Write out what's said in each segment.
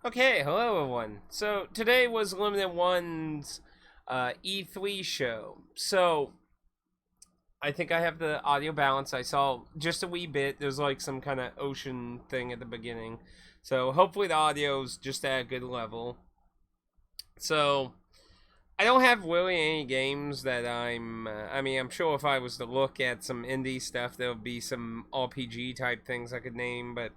Okay, hello everyone. So today was Limited One's E3 show. So I think I have the audio balance. I saw just a wee bit. There's like some kind of ocean thing at the beginning. So hopefully the audio's just at a good level. So I don't have really any games that I'm sure if I was to look at some indie stuff, there would be some RPG type things I could name, but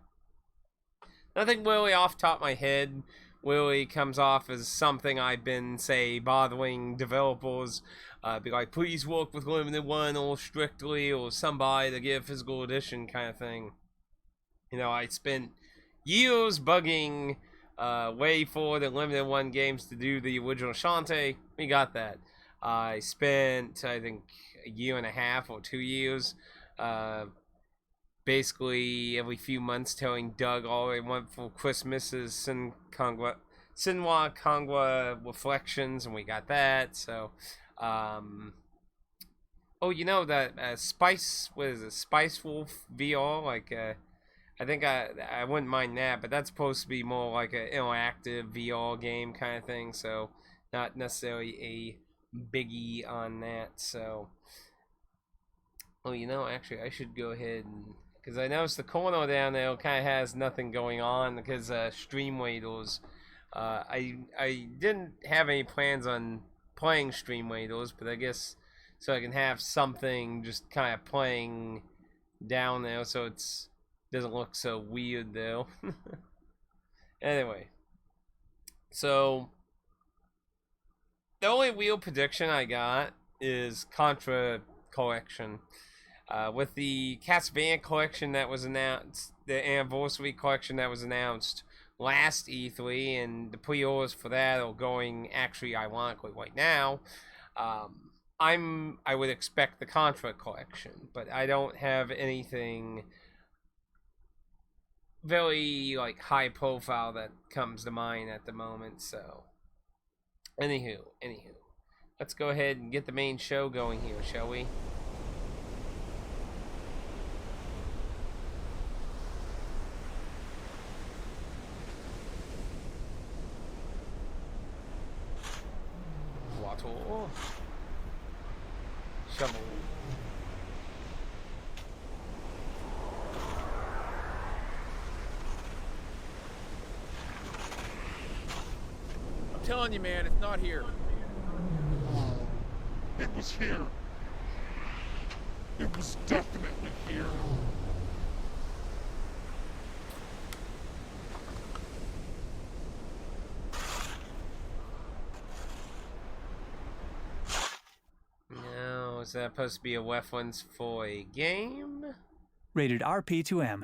nothing really off the top of my head really comes off as something I've been, say, bothering developers. Be like, please work with Limited One or Strictly or somebody to get a physical edition kind of thing. You know, I spent years bugging way for the Limited One games to do the original Shantae. We got that. I spent, I think, a year and a half or 2 years basically every few months telling Doug all I want for Christmas is Sinwa Kongwa Reflections, and we got that. So, oh, you know that Spice, what is it, Spice Wolf VR? Like, I think I wouldn't mind that, but that's supposed to be more like an interactive VR game kind of thing. So, not necessarily a biggie on that. So, oh, you know, actually, I should go ahead and, because I noticed the corner down there kind of has nothing going on because Stream Waiters. I didn't have any plans on playing Stream Waiters, but I guess so I can have something just kind of playing down there so it's doesn't look so weird though. Anyway, so the only real prediction I got is Contra Collection. With the Castlevania collection that was announced, the anniversary collection that was announced last E3, and the pre-orders for that are going actually ironically right now. I would expect the Contra collection, but I don't have anything very like high profile that comes to mind at the moment. So, anywho, let's go ahead and get the main show going here, shall we? Shovel. I'm telling you, man, it's not here. It was here. It was definitely here. Now, is that supposed to be a reference for a game? Rated RP2M.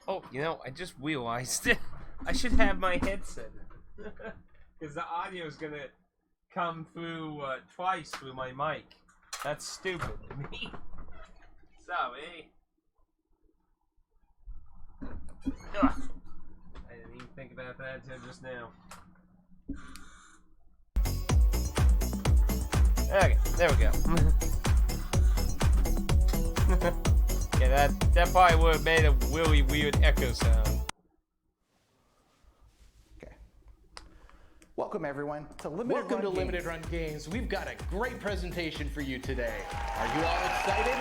Oh, you know, I just realized I should have my headset because the audio is gonna come through twice through my mic. That's stupid to me. Sorry. Ugh. I didn't even think about that until just now. Okay, there we go. Yeah, that probably would have made a really weird echo sound. Okay. Welcome everyone to Welcome to Limited Run Games. We've got a great presentation for you today. Are you all excited?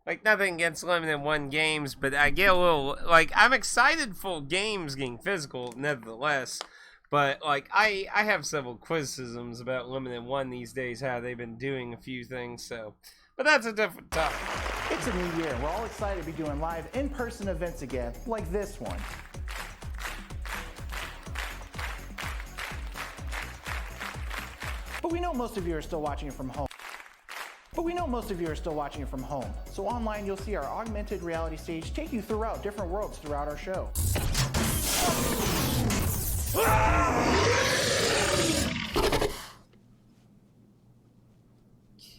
Like, nothing against Limited One games, but I get a little, like, I'm excited for games getting physical, nevertheless. But, like, I have several criticisms about Limited One these days, how they've been doing a few things, so. But that's a different topic. It's a new year. We're all excited to be doing live in-person events again, like this one. But we know most of you are still watching it from home. So online you'll see our augmented reality stage take you throughout different worlds throughout our show.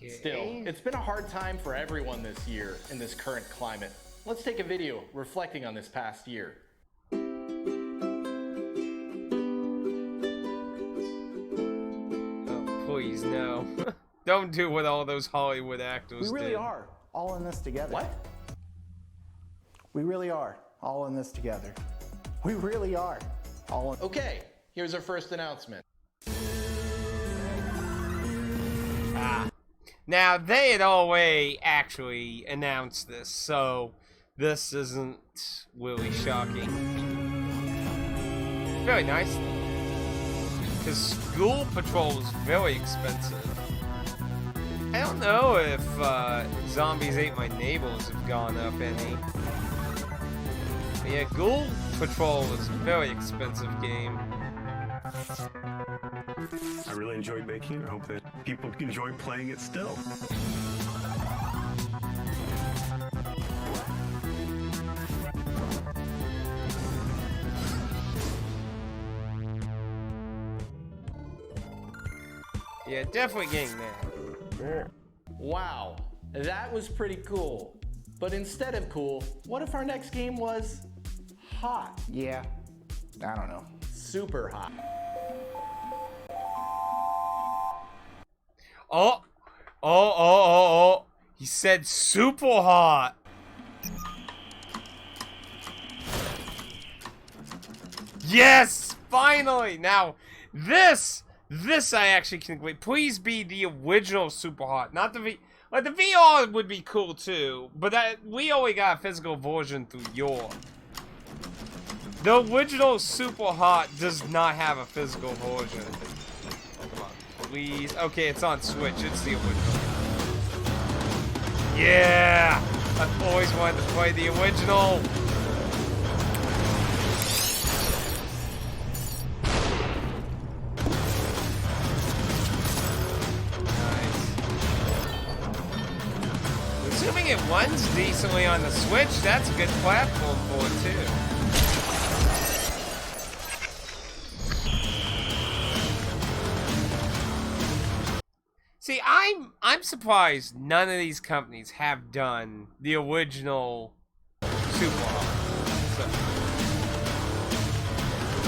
Still, it's been a hard time for everyone this year in this current climate. Let's take a video reflecting on this past year. 。please, no. Don't do what all those Hollywood actors We really did. are all in this together. What? We really are all in this together. We really are all in. Okay, here's our first announcement. Now, they had already actually announced this, so this isn't really shocking. Very nice, because school patrol is very expensive. I don't know if Zombies Ate My Neighbors have gone up any. But yeah, Ghoul Patrol is a very expensive game. I really enjoyed making it. I hope that people enjoy playing it still. Yeah, definitely getting that. Wow, that was pretty cool. But instead of cool, what if our next game was hot? Yeah, I don't know. Super hot. Oh. He said super hot. Yes, finally. Now, this I actually can wait. Please be the original super hot, not the V. Like the VR would be cool too, but we only got a physical version through your. The original super hot does not have a physical version. Come on, please. Okay, it's on Switch. It's the original. Yeah, I've always wanted to play the original. Assuming it runs decently on the Switch, that's a good platform for it too. See, I'm surprised none of these companies have done the original Super Hot. So,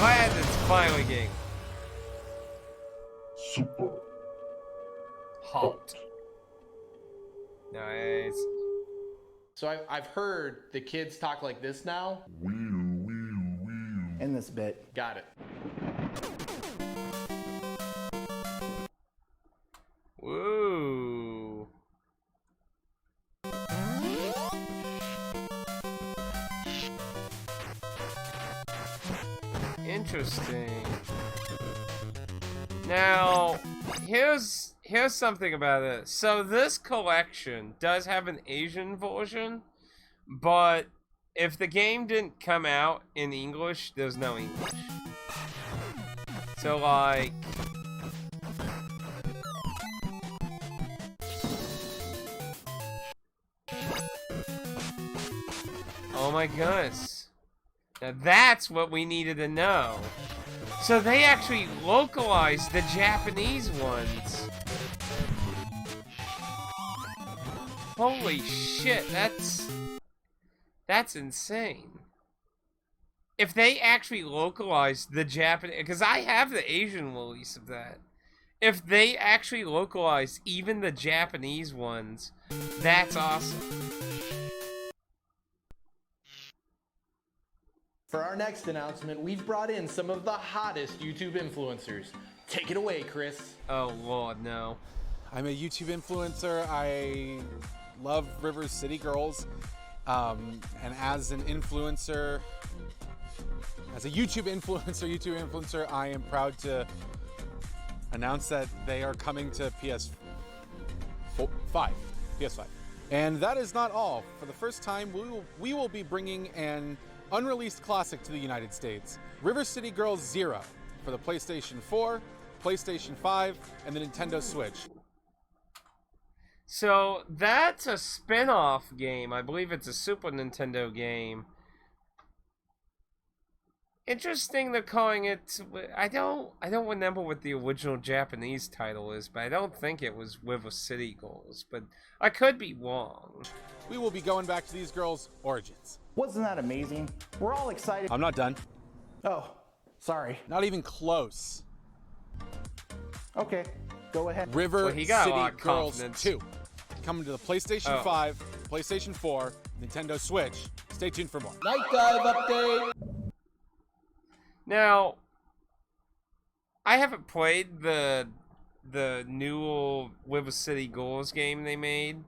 glad it's finally getting Super hot. Nice. So I've heard the kids talk like this now. In this bit. Got it. Woo. Interesting. Now, here's something about it. So this collection does have an Asian version, but if the game didn't come out in English, there's no English. So like, oh my goodness. Now that's what we needed to know. So they actually localized the Japanese ones. Holy shit, that's insane. If they actually localized the Japanese, because I have the Asian release of that. If they actually localized even the Japanese ones, that's awesome. For our next announcement, we've brought in some of the hottest YouTube influencers. Take it away, Chris. Oh lord, no. I'm a YouTube influencer. I love River City Girls. And as an influencer, as a YouTube influencer, I am proud to announce that they are coming to PS5. And that is not all. For the first time, we will be bringing an unreleased classic to the United States, River City Girls 0 for the PlayStation 4, PlayStation 5, and the Nintendo Switch. So that's a spin-off game. I believe it's a Super Nintendo game. Interesting they're calling it. I don't remember what the original Japanese title is, but I don't think it was River City Girls. But I could be wrong. We will be going back to these girls' origins. Wasn't that amazing? We're all excited. I'm not done. Oh, sorry. Not even close. Okay, go ahead. River Well, he got a City lot of Girls confidence. 2. Coming to the PlayStation Oh. 5, PlayStation 4, Nintendo Switch. Stay tuned for more. Night dive update. Now, I haven't played the new River City Girls game they made.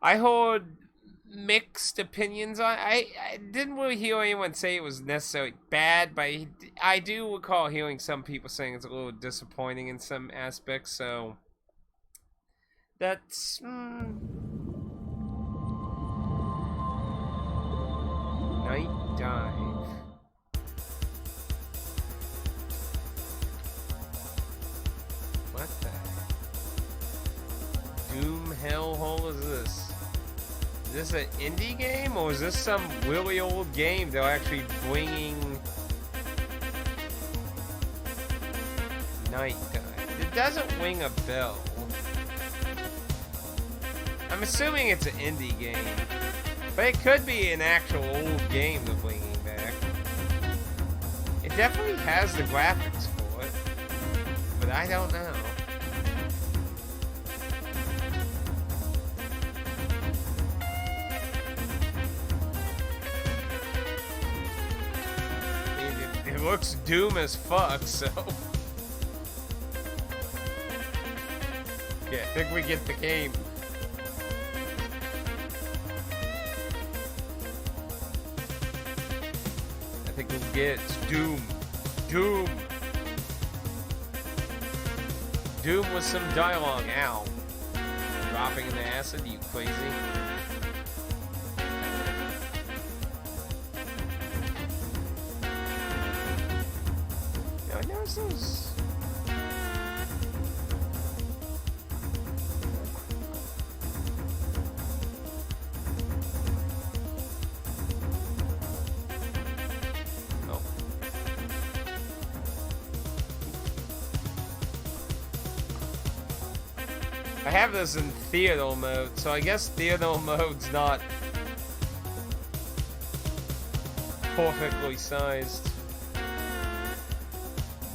I heard mixed opinions on. I didn't really hear anyone say it was necessarily bad, but I do recall hearing some people saying it's a little disappointing in some aspects. So that's Night Dive. What the Doom hellhole is this? Is this an indie game, or is this some really old game they're actually bringing? Night Dive. It doesn't ring a bell. I'm assuming it's an indie game, but it could be an actual old game they're bringing back. It definitely has the graphics for it, but I don't know. It looks Doom as fuck, so. Yeah, I think we get the game. I think we'll get Doom. Doom. Doom with some dialogue. Ow. Dropping in the acid, you crazy. I noticed those. Oh. I have this in theater mode, so I guess theater mode's not perfectly sized.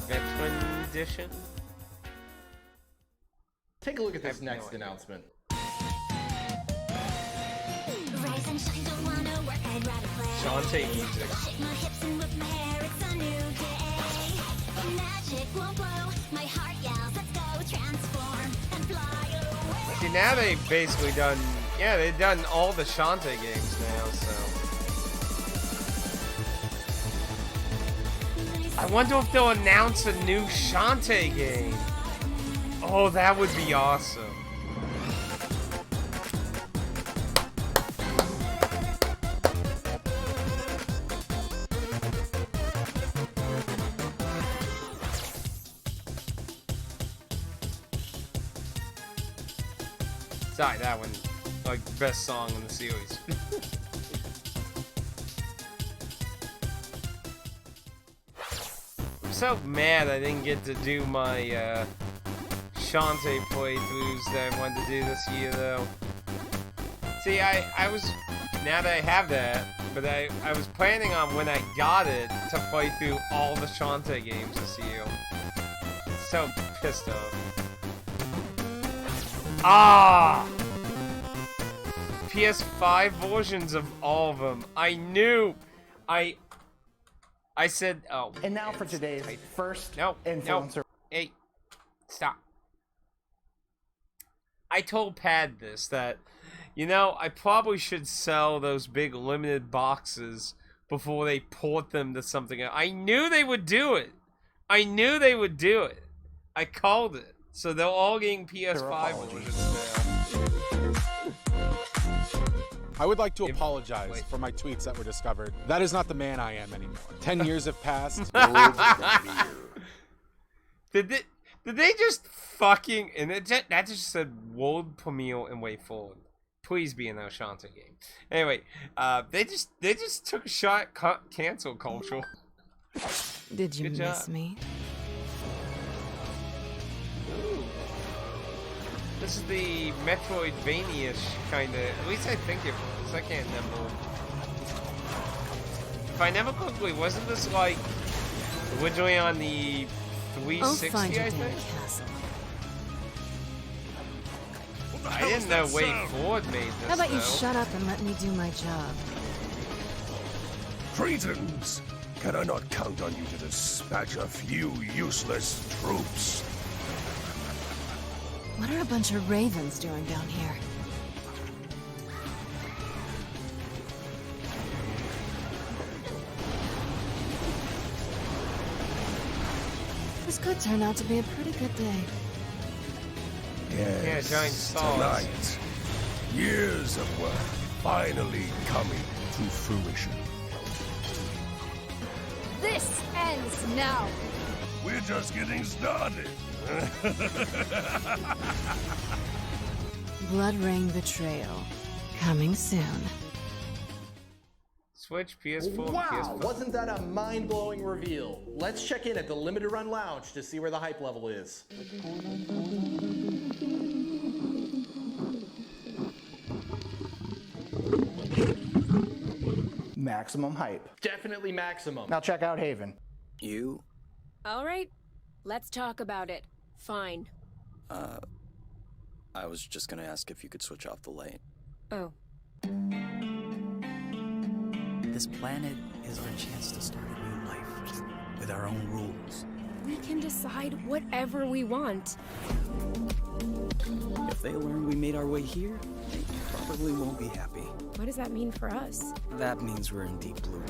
Veteran edition? Take a look at this have no next idea. announcement. Shantae music. See, now they've basically done, yeah, they've done all the Shantae games now, so. I wonder if they'll announce a new Shantae game. Oh, that would be awesome. Sorry, that one, like, best song in the series. I'm so mad I didn't get to do my Shantae playthroughs that I wanted to do this year, though. See, I was, now that I have that, but I was planning on when I got it to play through all the Shantae games this year. So pissed off. Ah! PS5 versions of all of them. I knew. I said, oh. And now for today's first No, influencer. no. Hey, stop. I told Pad this, that, you know, I probably should sell those big limited boxes before they port them to something else. I knew they would do it. I knew they would do it. I called it. So they're all getting PS5 versions now. I would like to apologize for my tweets that were discovered. That is not the man I am anymore. 10 years have passed. Did they just fucking, and that just said world premiere and way forward. Please be an Shantae game. Anyway, they just took a shot at cancel culture. Did you Good miss job. me? This is the Metroidvania-ish kind of. At least I think it was. I can't remember. If I remember correctly, wasn't this like originally on the I'll 360? find your I damn think. castle. I didn't know Way Forward made this. How about you though. shut up and let me do my job? Cretans! Can I not count on you to dispatch a few useless troops? What are a bunch of ravens doing down here? This could turn out to be a pretty good day. Yes, Yeah, giant stars. tonight. Years of work finally coming to fruition. This ends now. We're just getting started. Blood Rain Betrayal. Coming soon. Switch, PS4, Wow, PS5. wasn't that a mind-blowing reveal? Let's check in at the Limited Run Lounge to see where the hype level is. Maximum hype. Definitely maximum. Now check out Haven. You? All right, let's talk about it. Fine. I was just gonna ask if you could switch off the light. Oh. This planet is our chance to start a new life with our own rules. We can decide whatever we want. If they learn we made our way here, they probably won't be happy. What does that mean for us? That means we're in deep blue.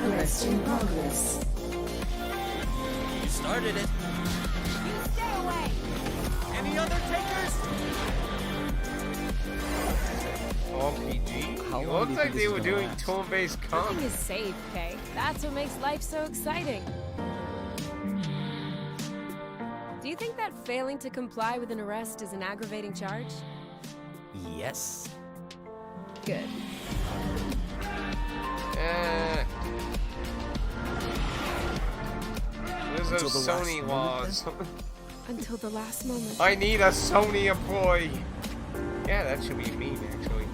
Arrest in progress. You started it. You stay away! Any other takers? RPG? How It long looked do you like think they this were is gonna doing last? turn-based Nothing combat. is safe, Kay. That's what makes life so exciting. Do you think that failing to comply with an arrest is an aggravating charge? Yes. Good. There's Until those the last Sony moment, laws. Until the last moment. I need a Sony employee. Yeah, that should be me, actually.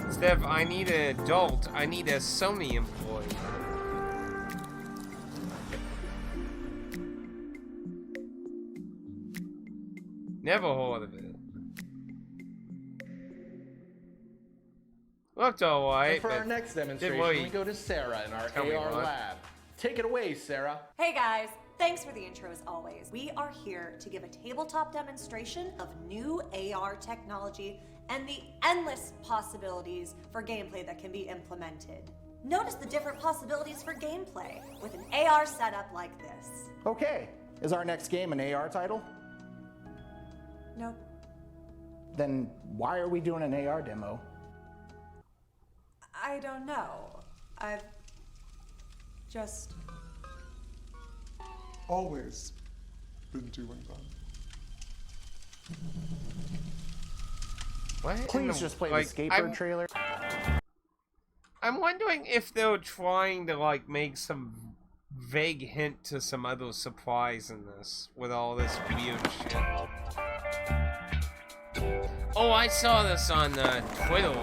Instead of I need an adult, I need a Sony employee. Never heard of it. Looked alright, And for our but next demonstration, really we go to Sarah in our tell me AR what. lab. Take it away, Sarah. Hey guys, thanks for the intro as always. We are here to give a tabletop demonstration of new AR technology and the endless possibilities for gameplay that can be implemented. Notice the different possibilities for gameplay with an AR setup like this. Okay, is our next game an AR title? Nope. Then why are we doing an AR demo? I don't know. I've just... Always been doing that. what? in Please the- just play like, the Skatebird I'm- trailer. I'm wondering if they're trying to like make some vague hint to some other surprise in this with all this weird shit. Oh, I saw this on Twitter.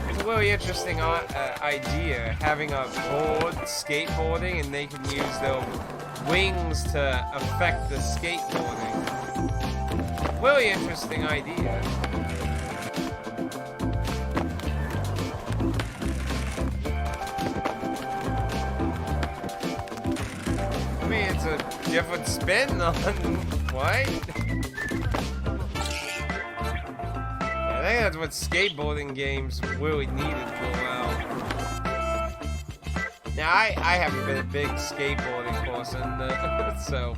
It's a really interesting idea, having a board skateboarding and they can use their wings to affect the skateboarding. Really interesting idea. I mean, it's a different spin on what? I think that's what skateboarding games really needed for a while. Now, I haven't been a big skateboarding person, so...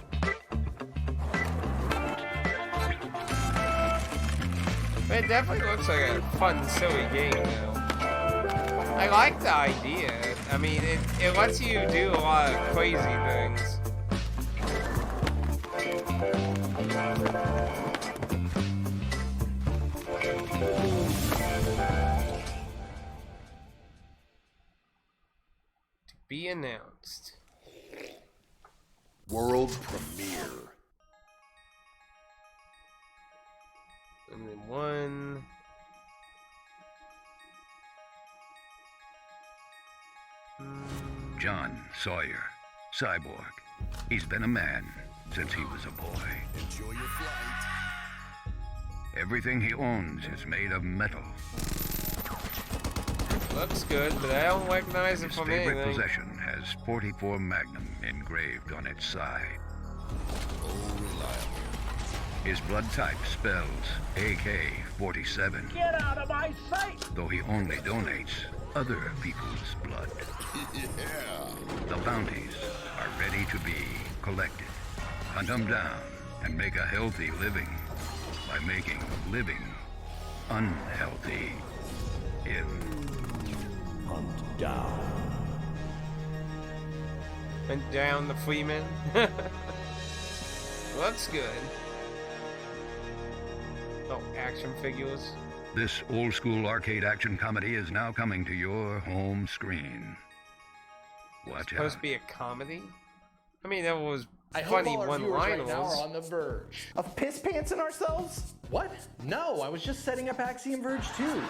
But it definitely looks like a fun, silly game, though. I like the idea. I mean, it lets you do a lot of crazy things. To be announced. World premiere. And then one. John Sawyer, cyborg. He's been a man, since he was a boy. Enjoy your flight. Everything he owns is made of metal. Looks good, but I don't recognize it His from favorite anything. possession has 44 Magnum engraved on its side. His blood type spells AK-47. Get out of my sight! Though he only donates other people's blood. Yeah. The bounties are ready to be collected. Hunt them down and make a healthy living by making living unhealthy. In Hunt Down. Went down the Freeman. Looks good. Oh, action figures. This old-school arcade action comedy is now coming to your home screen. Watch Supposed out. to be a comedy? I mean, that was I hope funny all our viewers right one-liners. now are on the verge. Of piss pantsing ourselves? What? No, I was just setting up Axiom Verge 2.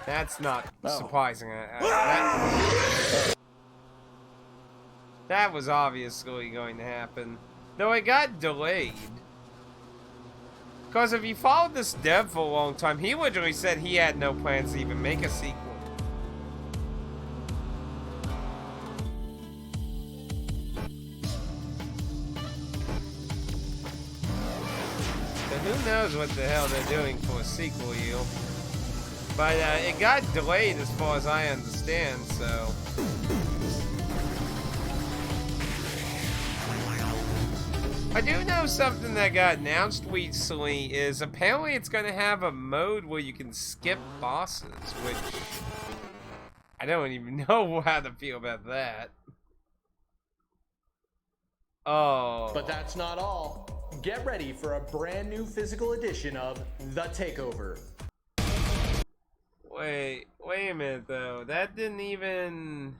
That's not Oh. surprising. That was obviously going to happen. Though it got delayed. Because if you followed this dev for a long time, he literally said he had no plans to even make a sequel. So who knows what the hell they're doing for a sequel, you? But it got delayed as far as I understand, so... I do know something that got announced recently is apparently it's going to have a mode where you can skip bosses, which... I don't even know how to feel about that. Oh. But that's not all. Get ready for a brand new physical edition of The Takeover. Wait a minute though. That didn't even...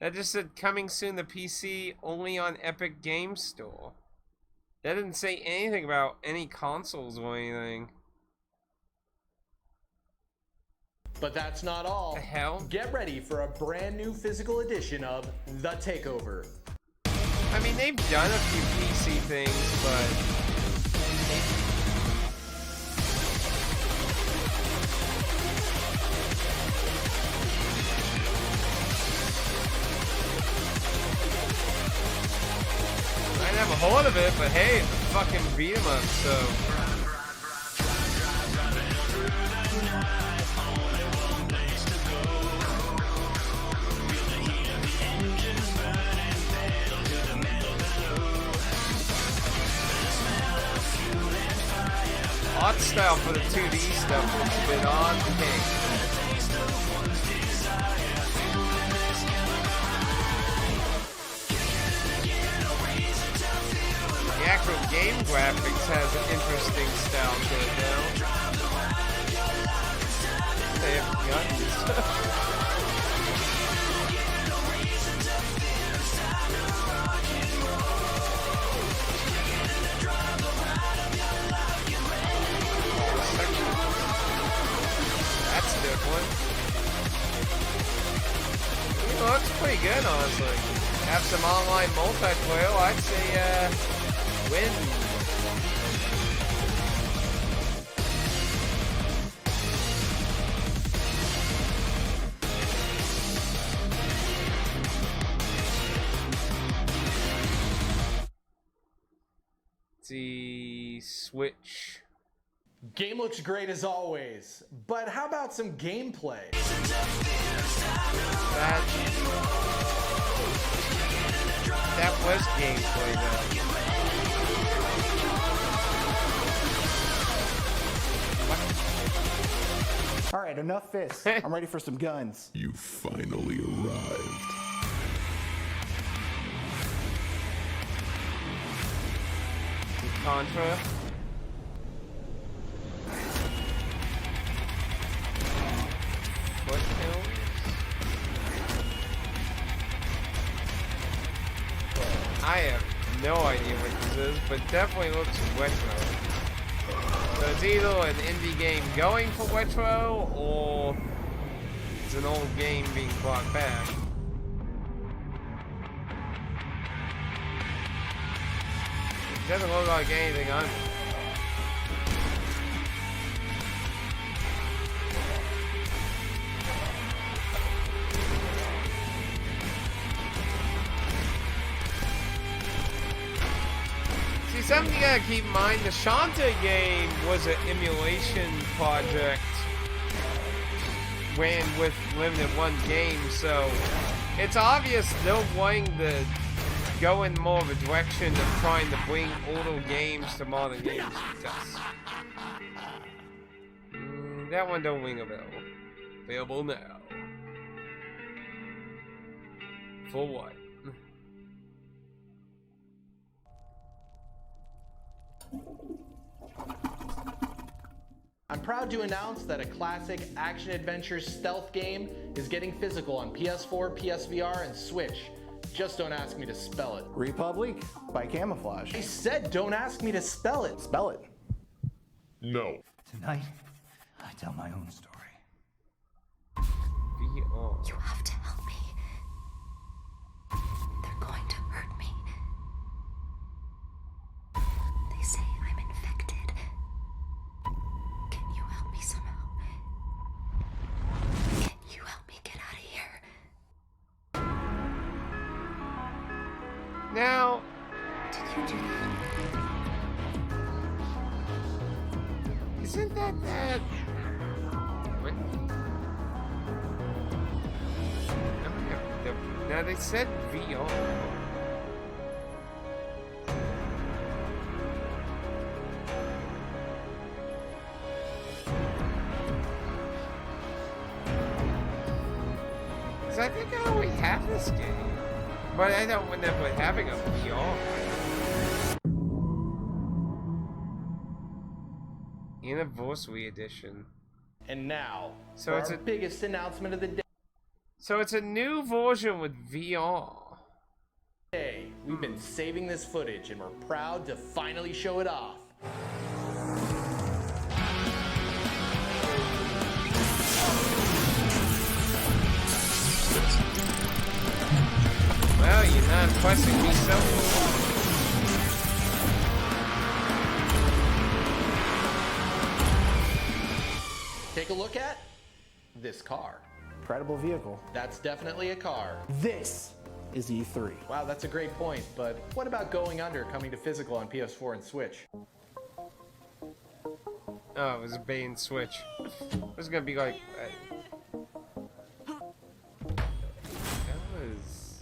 That just said coming soon to PC only on Epic Game Store. That didn't say anything about any consoles or anything. But that's not all. The hell? Get ready for a brand new physical edition of The Takeover. I mean, they've done a few PC things, but... I never heard of it, but hey, it's a fucking beat 'em up, so... Art style for the 2D stuff has been on point. The actual game graphics has an interesting style to it now. They have guns. That's a different. You know, that's pretty good, honestly. Have some online multiplayer, I'd say, win. The Switch. Game looks great as always, but how about some gameplay? That was gameplay though. Alright, enough fists. I'm ready for some guns. You finally arrived. Contra. Foothills. I have no idea what this is, but definitely looks retro. So it's either an indie game going for retro, or it's an old game being brought back. It doesn't look like anything on it. See, something you gotta keep in mind, the Shanta game was an emulation project. Ran with limited one game, so it's obvious they're wanting to go in more of a direction of trying to bring older games to modern games. That one don't ring a bell. Available now. For what? I'm proud to announce that a classic action-adventure stealth game is getting physical on PS4, PSVR, and Switch. Just don't ask me to spell it. Republic by Camouflage. I said don't ask me to spell it. Spell it. No. Tonight, I tell my own story. VR. You have to help me. They're going to hurt me. They say I'm infected. Can you help me somehow? Can you help me get out of here? Now, Did you do that? isn't that? What? Now they said VR. Cause I think I already have this game, but I don't remember having a VR. Anniversary edition. And now, So for it's our biggest announcement of the So it's a new version with VR. day. We've been saving this footage, and we're proud to finally show it off. Well, you're not impressing me so far. Take a look at this car. Incredible vehicle. That's definitely a car. This is E3. Wow, that's a great point, but what about Going Under coming to physical on PS4 and Switch? Oh, it was a bait and switch. It was gonna be like... that was...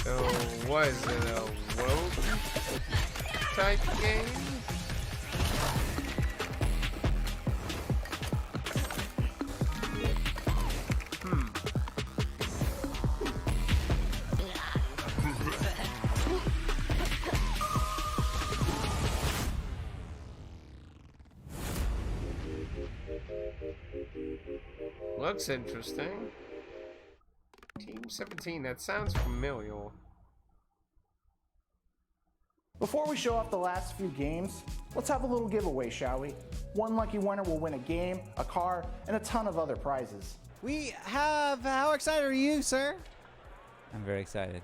So, what is it, a rogue type game? Looks interesting. Team 17, that sounds familiar. Before we show off the last few games, let's have a little giveaway, shall we? One lucky winner will win a game, a car, and a ton of other prizes. We have... How excited are you, sir? I'm very excited.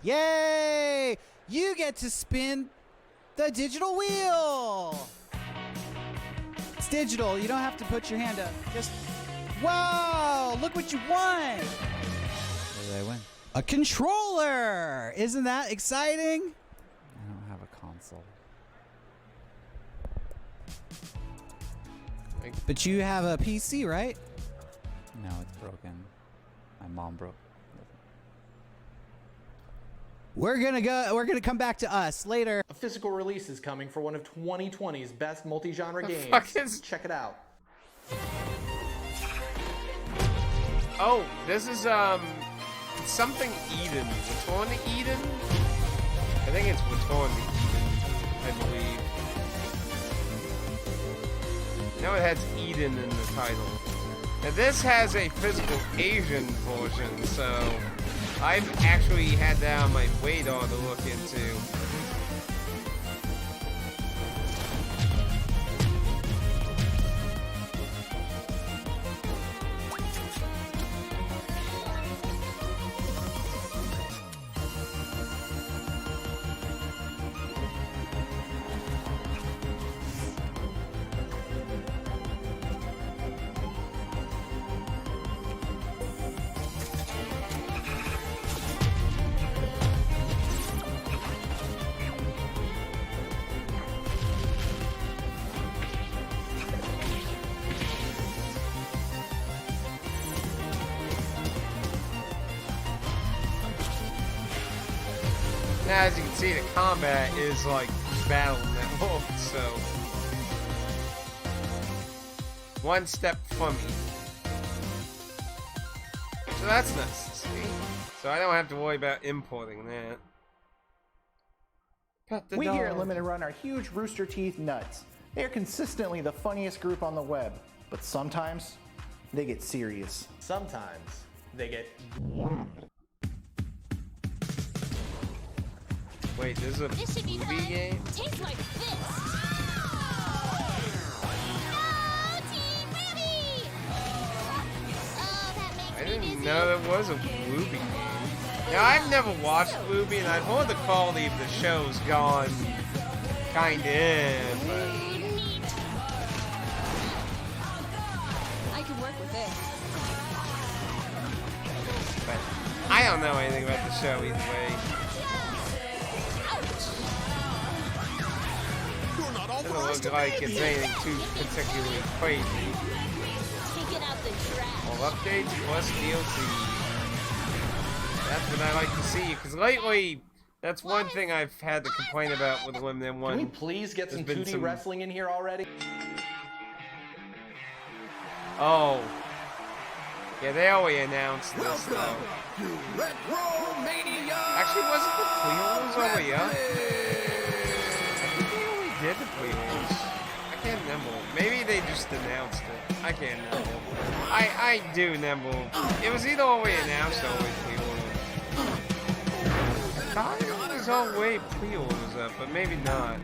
Yay! You get to spin the digital wheel! It's digital. You don't have to put your hand up. Just... Whoa! Look what you won! What did I win? A controller! Isn't that exciting? I don't have a console. But you have a PC, right? No, it's broken. My mom broke. We're gonna come back to us later. A physical release is coming for one of 2020's best multi-genre games. fuck is- Check it out. Oh, this is something Eden. Return to Eden? I think it's Return to Eden, I believe. No, it has Eden in the title. Now this has a physical Asian version, so I've actually had that on my radar to look into. Now, as you can see, the combat is like battle network, so one step from me. So that's nice to see. So I don't have to worry about importing that. Pet the We dog. here at Limited Run are huge Rooster Teeth nuts. They are consistently the funniest group on the web, but sometimes they get serious. Sometimes they get... Wait, this is a movie game? Tastes like this. I didn't know there was a Bluebeam game. Now, I've never watched Bluebeam, and I've heard the quality of the show's gone kinda in, but... I can work with this. But I don't know anything about the show either way. Doesn't look like it's anything too particularly crazy. All updates plus DLC. That's what I like to see, because lately, that's one thing I've had to complain about with Limited One. Can we please get some 2D wrestling in here already? Oh. Yeah, they already announced this, though. Actually, wasn't the pre-orders already up? Did the pre-orders? I can't remember. Maybe they just announced it. I can't remember. I do remember. It was either already announced or already pre-ordered. I thought it was already pre-orders up, but maybe not.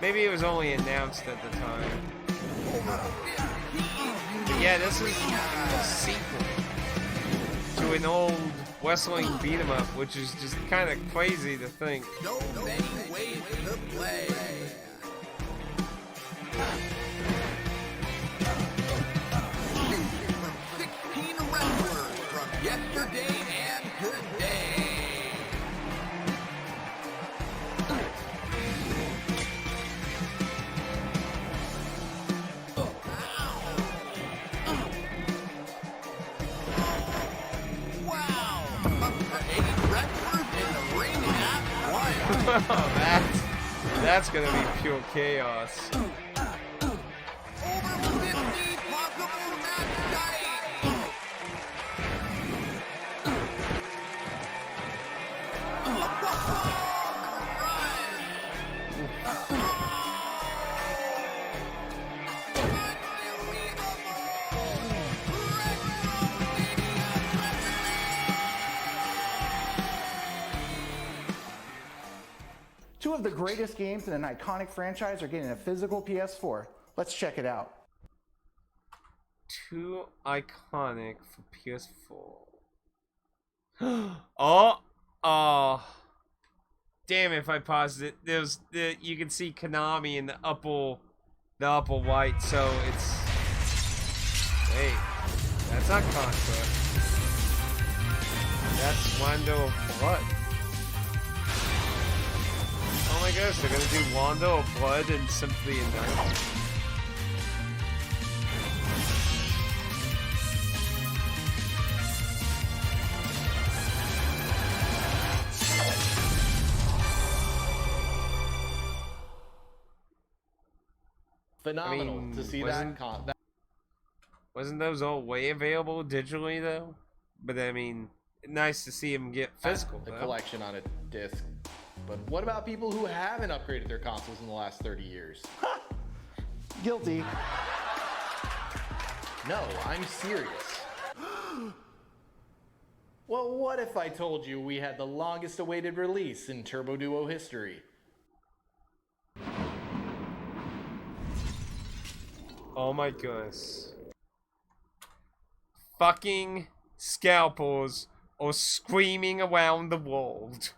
Maybe it was only announced at the time. But yeah, this is a sequel to an old wrestling beat 'em up, which is just kind of crazy to think. So many ways to play. 16 wrestlers from yesterday and today. Wow! Up to 8 wrestlers in the ring at once. That's gonna be pure chaos. Two of the greatest games in an iconic franchise are getting a physical PS4. Let's check it out. Too iconic for PS4. Oh. Damn, if I paused it, you can see Konami in the upper right, so it's... Wait, that's not Contra. That's Wando of Blood. Oh my gosh, they're gonna do Wando of Blood and Symphony of Night. Phenomenal to see that. Wasn't those all way available digitally though? But I mean, nice to see them get physical. The collection on a disc. But what about people who haven't upgraded their consoles in the last 30 years? Guilty. No, I'm serious. Well, what if I told you we had the longest awaited release in Turbo Duo history? Oh my goodness. Fucking scalpels are screaming around the world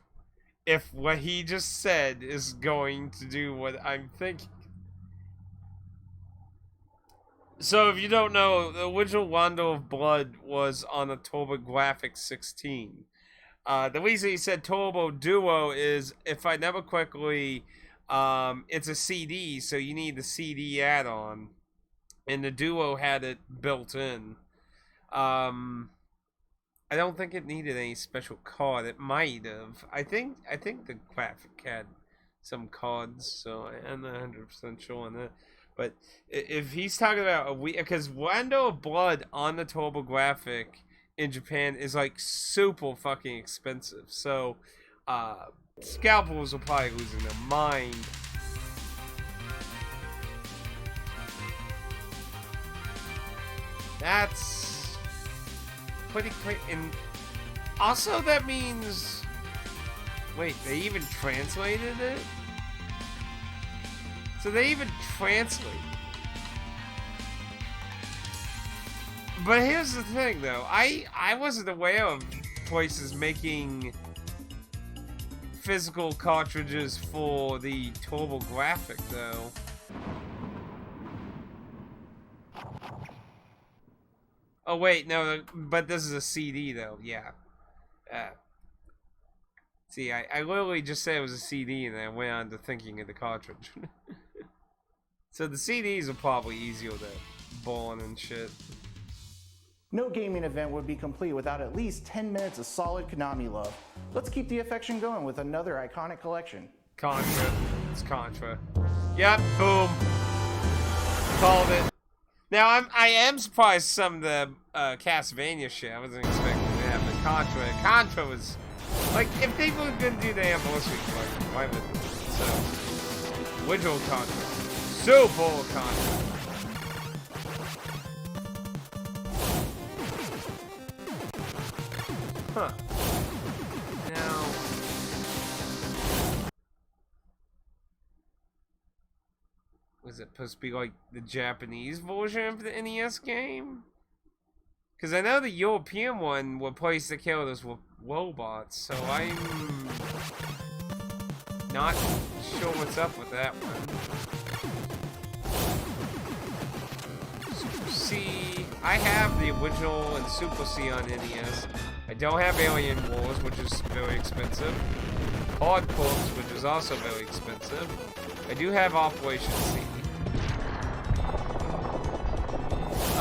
if what he just said is going to do what I'm thinking. So if you don't know, the original Rondo of Blood was on a TurboGrafx 16. The reason he said Turbo Duo is, if I remember correctly, it's a CD, so you need the CD add-on, and the Duo had it built in. I don't think it needed any special card. It might have. I think the graphic had some cards, so I'm not 100% sure on that. But if he's talking about because Rondo of Blood on the TurboGrafx in Japan is like super fucking expensive, so scalpels are probably losing their mind. That's pretty crazy. And also that means, wait, they even translated it? So they even translate. But here's the thing, though. I wasn't aware of places making physical cartridges for the TurboGrafx, though. Oh wait, no, but this is a CD, though. Yeah. See, I literally just said it was a CD, and then I went on to thinking of the cartridge. So the CDs are probably easier to burn and shit. No gaming event would be complete without at least 10 minutes of solid Konami love. Let's keep the affection going with another iconic collection. Contra. It's Contra. Yep, boom. Called it. Now, I am surprised some of the Castlevania shit. I wasn't expecting that, but Contra was... Like, if they were gonna do the anniversary collection, why would they? So, original Contra. Super Contra. Huh. Now... Was it supposed to be like the Japanese version of the NES game? Because I know the European one will place the killers with robots, so I'm not sure what's up with that one. Super C, I have the original and Super C on NES. I don't have Alien Wars, which is very expensive. Hard Corps, which is also very expensive. I do have Operation C.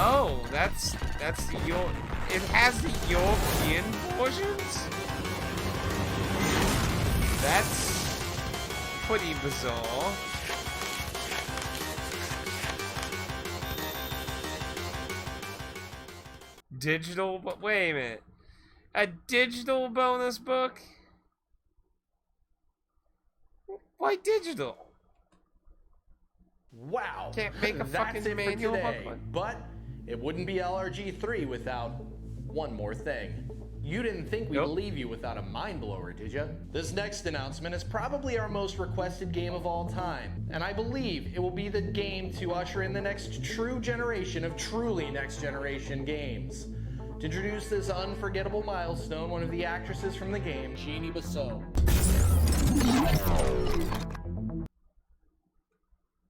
Oh, that's the it has the European versions? That's pretty bizarre. Digital, but wait a minute. A digital bonus book? Why digital? Wow. Can't make a That's fucking it manual for today. booklet. But it wouldn't be LRG3 without one more thing. You didn't think we'd leave you without a mind blower, did you? This next announcement is probably our most requested game of all time, and I believe it will be the game to usher in the next true generation of truly next generation games. To introduce this unforgettable milestone, one of the actresses from the game, Jeannie Basso.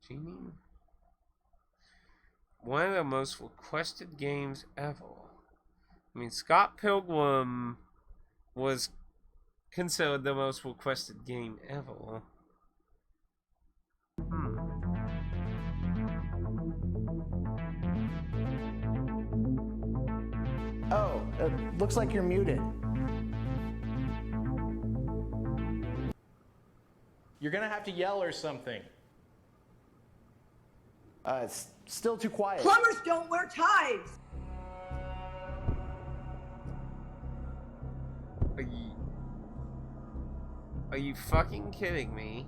Genie? One of the most requested games ever. I mean, Scott Pilgrim was considered the most requested game ever. Oh, looks like you're muted. You're gonna have to yell or something. It's still too quiet. Plumbers don't wear ties! Are you fucking kidding me?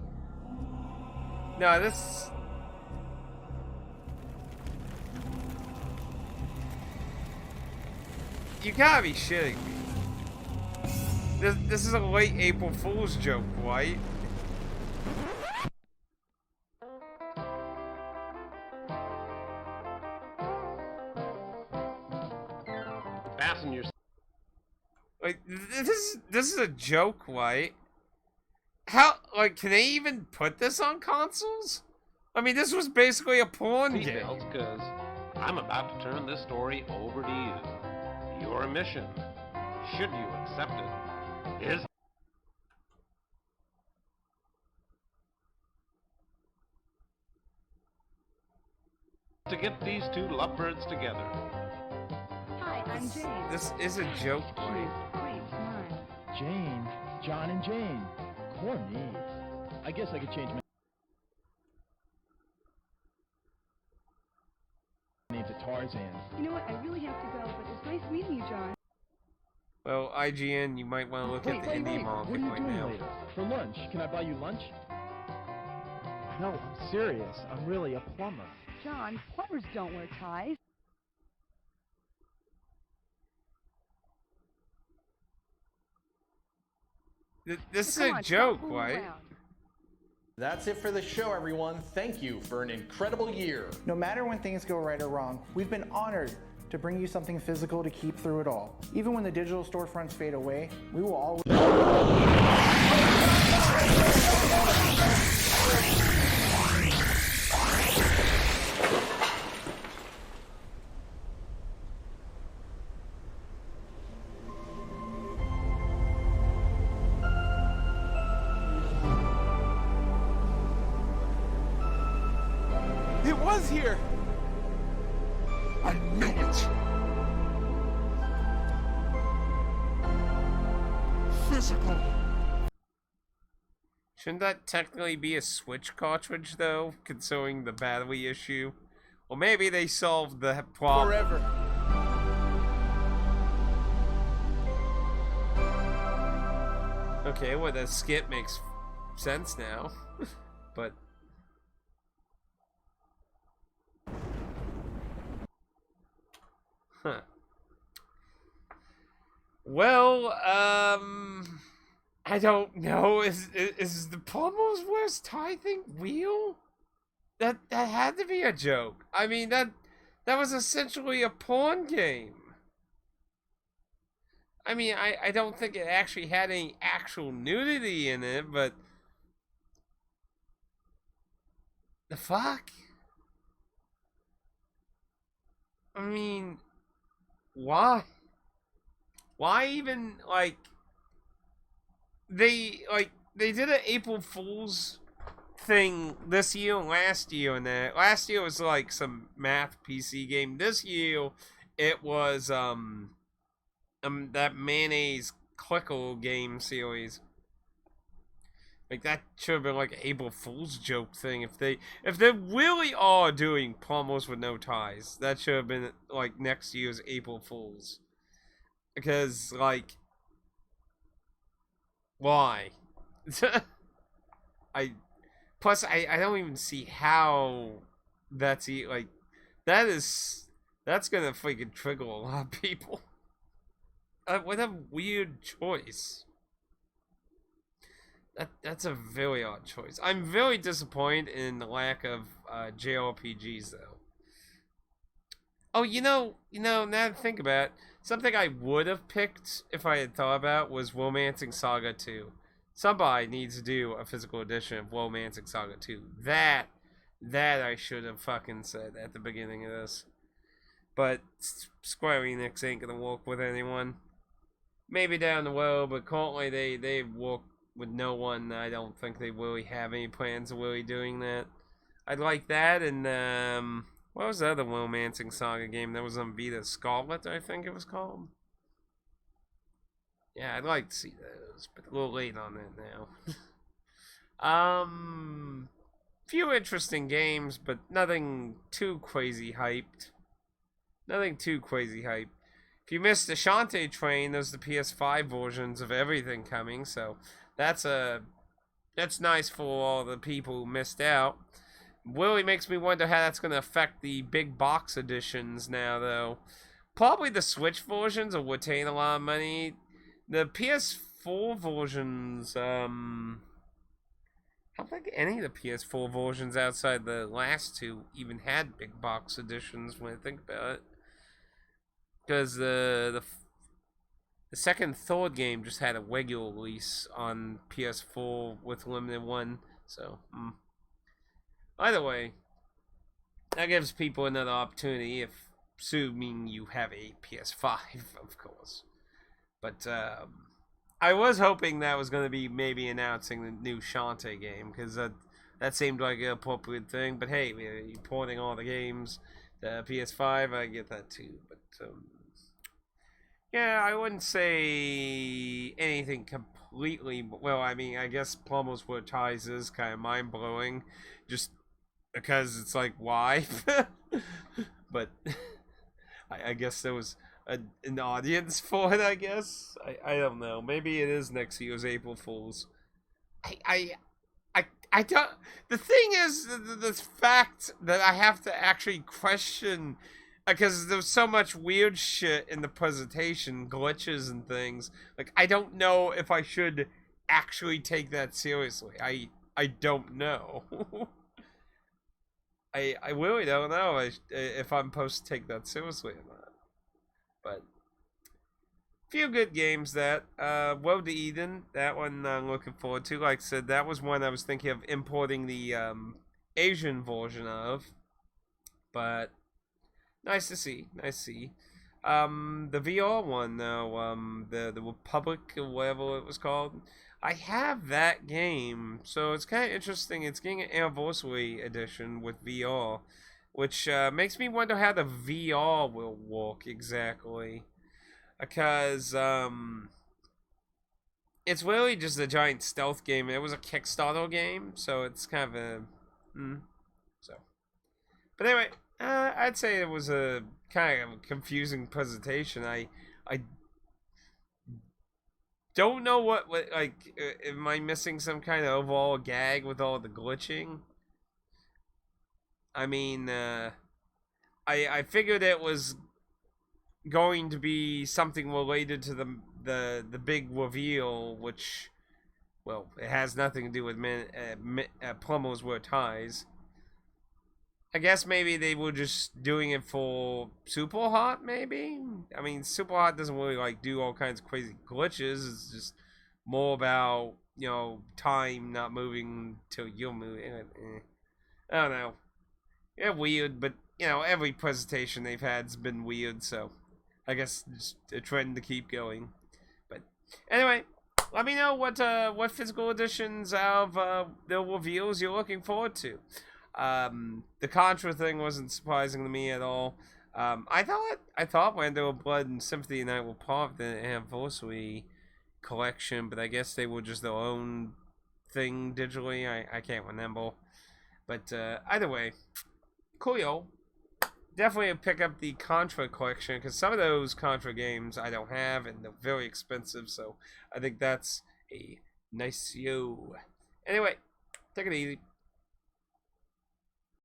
No, this... You gotta be shitting me. This is a late April Fool's joke, right? Fasten your... Like, this is a joke, right? How, like, can they even put this on consoles? I mean, this was basically a porn game. Seatbelts, because I'm about to turn this story over to you. Your mission, should you accept it, is to get these two lovebirds together. Hi, I'm Jane. This is a joke, right? Great smile. Jane, John and Jane. Corny. I guess I could change my name to Tarzan. You know what? I really have to go, but it's nice meeting you, John. Well, IGN, you might want to look at the indie market What are you right doing now. later? For lunch? Can I buy you lunch? No, I'm serious. I'm really a plumber. John, plumbers don't wear ties. This is Come a on, joke, stop fooling right? around. That's it for the show, everyone. Thank you for an incredible year. No matter when things go right or wrong, we've been honored to bring you something physical to keep through it all. Even when the digital storefronts fade away, we will always... It was here! I knew it! Physical. Shouldn't that technically be a Switch cartridge, though, considering the battery issue? Or maybe they solved the problem. Forever. Okay, well, the skip makes sense now. But... Huh. Well, I don't know. Is the Pommels worst tie thing real? That had to be a joke. I mean, that was essentially a porn game. I mean, I don't think it actually had any actual nudity in it, but the fuck? I mean, why? Why even, like, they did an April Fool's thing this year and last year, and that last year was like some math PC game. This year it was that mayonnaise clickle game series. Like, that should have been like an April Fool's joke thing. If they really are doing Pommels with no ties, that should have been like next year's April Fool's. Because, like, why? I don't even see how that's like, that's gonna freaking trigger a lot of people. What a weird choice. That's a very odd choice. I'm very disappointed in the lack of JRPGs, though. Oh, you know, now that I think about it, something I would have picked if I had thought about was Romancing Saga 2. Somebody needs to do a physical edition of Romancing Saga 2. That I should have fucking said at the beginning of this. But Square Enix ain't gonna work with anyone. Maybe down the road, but currently they work with no one. I don't think they really have any plans of really doing that. I'd like that, and what was the other Romancing Saga game that was on Vita? Scarlet, I think it was called. Yeah, I'd like to see those, but a little late on that now. Few interesting games, but nothing too crazy hyped. Nothing too crazy hyped. If you missed the Shantae train, there's the PS5 versions of everything coming, so that's nice for all the people who missed out. Really makes me wonder how that's going to affect the big box editions now, though. probably the Switch versions would retain a lot of money. The PS4 versions, I don't think any of the PS4 versions outside the last two even had big box editions when I think about it. Because the second, third game just had a regular release on PS4 with limited one. So, either way, that gives people another opportunity, if assuming you have a PS5, of course. But I was hoping that was going to be maybe announcing the new Shantae game, because that seemed like an appropriate thing. But hey, you're porting all the games to PS5, I get that too. But yeah, I wouldn't say anything completely. Well, I mean, I guess Plumbers Were Ties is kind of mind-blowing, just because it's like, why? But I guess there was an audience for it, I guess. I don't know. Maybe it is next year's April Fools. I don't. The thing is, the fact that I have to actually question, because there's so much weird shit in the presentation, glitches and things. Like, I don't know if I should actually take that seriously. I don't know. I really don't know if I'm supposed to take that seriously or not. But few good games that Road to Eden, that one I'm looking forward to. Like I said, that was one I was thinking of importing the Asian version of. But nice to see. The VR one though, the Republic or whatever it was called, I have that game, so it's kind of interesting. It's getting an anniversary edition with VR, which makes me wonder how the VR will work exactly. Because it's really just a giant stealth game. It was a Kickstarter game, so it's kind of a so. But anyway, I'd say it was a kind of confusing presentation. I don't know what like, am I missing some kind of overall gag with all the glitching? I mean, I figured it was going to be something related to the big reveal, which, well, it has nothing to do with Plumbers Were Ties. I guess maybe they were just doing it for Super Hot, maybe? I mean, Super Hot doesn't really, like, do all kinds of crazy glitches. It's just more about, you know, time not moving till you're moving. I don't know. Yeah, weird, but, you know, every presentation they've had's been weird, so I guess just a trend to keep going. But anyway, let me know what physical editions of the reveals you're looking forward to. The Contra thing wasn't surprising to me at all. I thought Lando of Blood and Symphony of the Night were part of the anniversary collection, but I guess they were just their own thing digitally. I can't remember. But either way, cool. Definitely pick up the Contra collection, because some of those Contra games I don't have, and they're very expensive, so I think that's a nice yo. Anyway, take it easy.